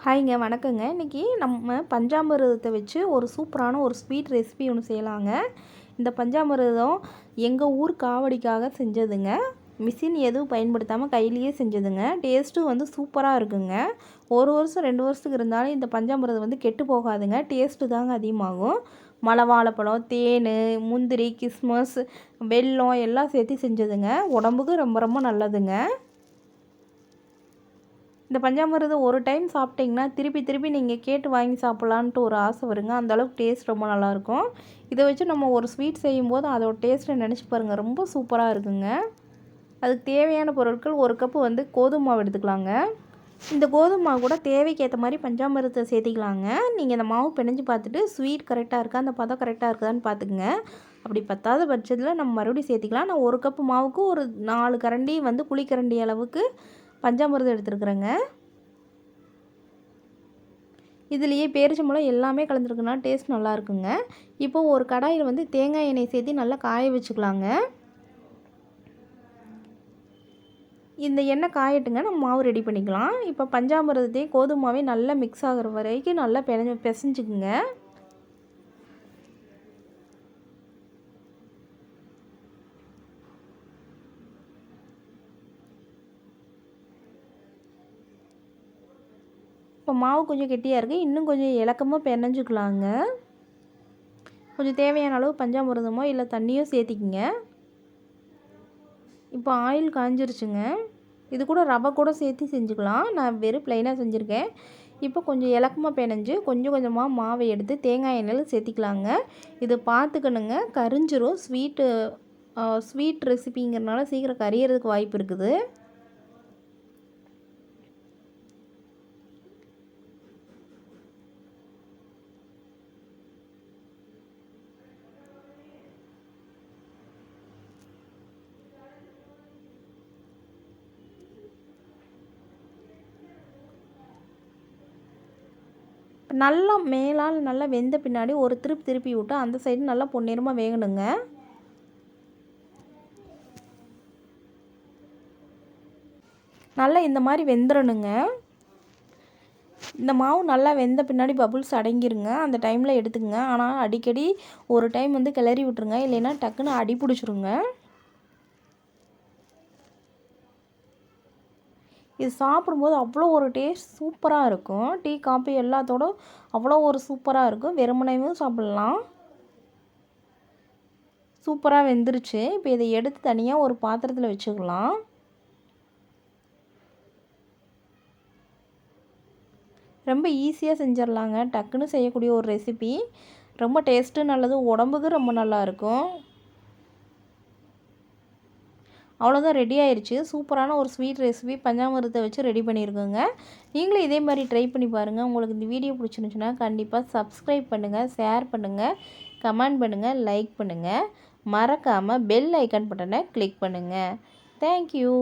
ஹாய்ங்க, வணக்கங்க. இன்றைக்கி நம்ம பஞ்சாமிர்தத்தை வச்சு ஒரு சூப்பரான ஒரு ஸ்வீட் ரெசிபி ஒன்று செய்யலாங்க. இந்த பஞ்சாமிர்தம் எங்கள் ஊர் காவடிக்காக செஞ்சதுங்க. மிஷின் எதுவும் பயன்படுத்தாமல் கையிலேயே செஞ்சதுங்க. டேஸ்ட்டும் சூப்பராக இருக்குங்க. 1 வருஷம் 2 வருஷத்துக்கு இருந்தாலும் இந்த பஞ்சாமிர்தம் கெட்டு போகாதுங்க. டேஸ்ட்டு தாங்க அதிகமாகும். மலை வாழைப்பழம், தேன், முந்திரி, கிஸ்மஸ், வெல்லம் எல்லாம் சேர்த்து செஞ்சதுங்க. உடம்புக்கு ரொம்ப ரொம்ப நல்லதுங்க. இந்த பஞ்சாமிர்தம் ஒரு டைம் சாப்பிட்டிங்கன்னா திருப்பி திருப்பி நீங்கள் கேட்டு வாங்கி சாப்பிட்லான்ட்டு ஒரு ஆசை வருங்க. அந்தளவுக்கு டேஸ்ட் ரொம்ப நல்லாயிருக்கும். இதை வச்சு நம்ம ஒரு ஸ்வீட் செய்யும்போது அதோட டேஸ்ட்டை நினச்சி பாருங்கள், ரொம்ப சூப்பராக இருக்குங்க. அதுக்கு தேவையான பொருட்கள், 1 கப்பு கோதுமை மாவு எடுத்துக்கலாங்க. இந்த கோதுமை மாவு கூட தேவைக்கு ஏற்ற மாதிரி பஞ்சாமிர்தத்தை சேர்த்திக்கலாங்க. நீங்கள் இந்த மாவு பிணைஞ்சு பார்த்துட்டு ஸ்வீட் கரெக்டாக இருக்கா, அந்த பதம் கரெக்டாக இருக்குதான்னு பார்த்துக்குங்க. அப்படி பத்தாத பட்சத்தில் நம்ம மறுபடியும் சேர்த்திக்கலாம். நான் 1 கப்பு மாவுக்கு ஒரு 4 கரண்டி குழிக்கரண்டி அளவுக்கு பஞ்சாமிர்தம் எடுத்துருக்குறேங்க. இதுலேயே பேரிச்சம்பழம் எல்லாமே கலந்துருக்குன்னா டேஸ்ட் நல்லா இருக்குங்க. இப்போது ஒரு கடாயில் தேங்காய் எண்ணெய் சேர்த்து நல்லா காய வச்சுக்கலாங்க. இந்த எண்ணெய் காயட்டுங்க, நம்ம மாவு ரெடி பண்ணிக்கலாம். இப்போ பஞ்சாமிர்தத்தையும் கோதுமாவையும் நல்லா மிக்ஸ் ஆகிற வரைக்கும் நல்லா பிசைஞ்சுக்குங்க. இப்போ மாவு கொஞ்சம் கெட்டியாக இருக்குது, இன்னும் கொஞ்சம் இலக்கமாக பிணைஞ்சிக்கலாங்க. கொஞ்சம் தேவையான அளவு பஞ்சாமிர்தமோ இல்லை தண்ணியோ சேர்த்திக்கிங்க. இப்போ ஆயில் காஞ்சிருச்சுங்க. இது கூட ரவை கூட சேர்த்து செஞ்சுக்கலாம். நான் வெறும் ப்ளைனாக செஞ்சுருக்கேன். இப்போ கொஞ்சம் இலக்கமாக பிணைஞ்சு கொஞ்சம் கொஞ்சமாக மாவை எடுத்து தேங்காய் எண்ணெயில் சேர்த்திக்கலாங்க. இது பார்த்துக்கணுங்க, கரிஞ்சிரும். ஸ்வீட் ரெசிபிங்கிறனால சீக்கிரம் கரியறதுக்கு வாய்ப்பு இருக்குது. நல்லா மேலால் நல்லா வெந்த பின்னாடி ஒரு திருப்பி விட்டு அந்த சைடு நல்லா பொன்னிறமாக வேகணுங்க. நல்லா இந்த மாதிரி வெந்துடணுங்க. இந்த மாவு நல்லா வெந்த பின்னாடி பபுள்ஸ் அடங்கிருங்க. அந்த டைமில் எடுத்துக்கங்க. ஆனால் அடிக்கடி ஒரு டைம் கிளறி விட்டுருங்க, இல்லைன்னா டக்குன்னு அடி பிடிச்சிருங்க. இது சாப்பிடும்போது அவ்வளோ ஒரு டேஸ்ட் சூப்பராக இருக்கும். டீ, காஃபி எல்லாத்தோட அவ்வளோ ஒரு சூப்பராக இருக்கும். வெறுமனையும் சாப்பிட்லாம். சூப்பராக வெந்துருச்சு. இப்போ இதை எடுத்து தனியாக ஒரு பாத்திரத்தில் வச்சுக்கலாம். ரொம்ப ஈஸியாக செஞ்சிடலாங்க. டக்குன்னு செய்யக்கூடிய ஒரு ரெசிபி. ரொம்ப டேஸ்ட்டு நல்லது, உடம்புக்கு ரொம்ப நல்லாயிருக்கும். அவ்வளோதான், ரெடி ஆயிடுச்சு. சூப்பரான ஒரு ஸ்வீட் ரெசிபி பஞ்சாமிர்தத்தை வச்சு ரெடி பண்ணியிருக்கோங்க. நீங்களும் இதே மாதிரி ட்ரை பண்ணி பாருங்கள். உங்களுக்கு இந்த வீடியோ பிடிச்சிருந்துச்சுன்னா கண்டிப்பாக சப்ஸ்கிரைப் பண்ணுங்கள், ஷேர் பண்ணுங்கள், கமெண்ட் பண்ணுங்கள், லைக் பண்ணுங்கள். மறக்காமல் பெல் ஐக்கான் பட்டனை கிளிக் பண்ணுங்கள். தேங்க்யூ.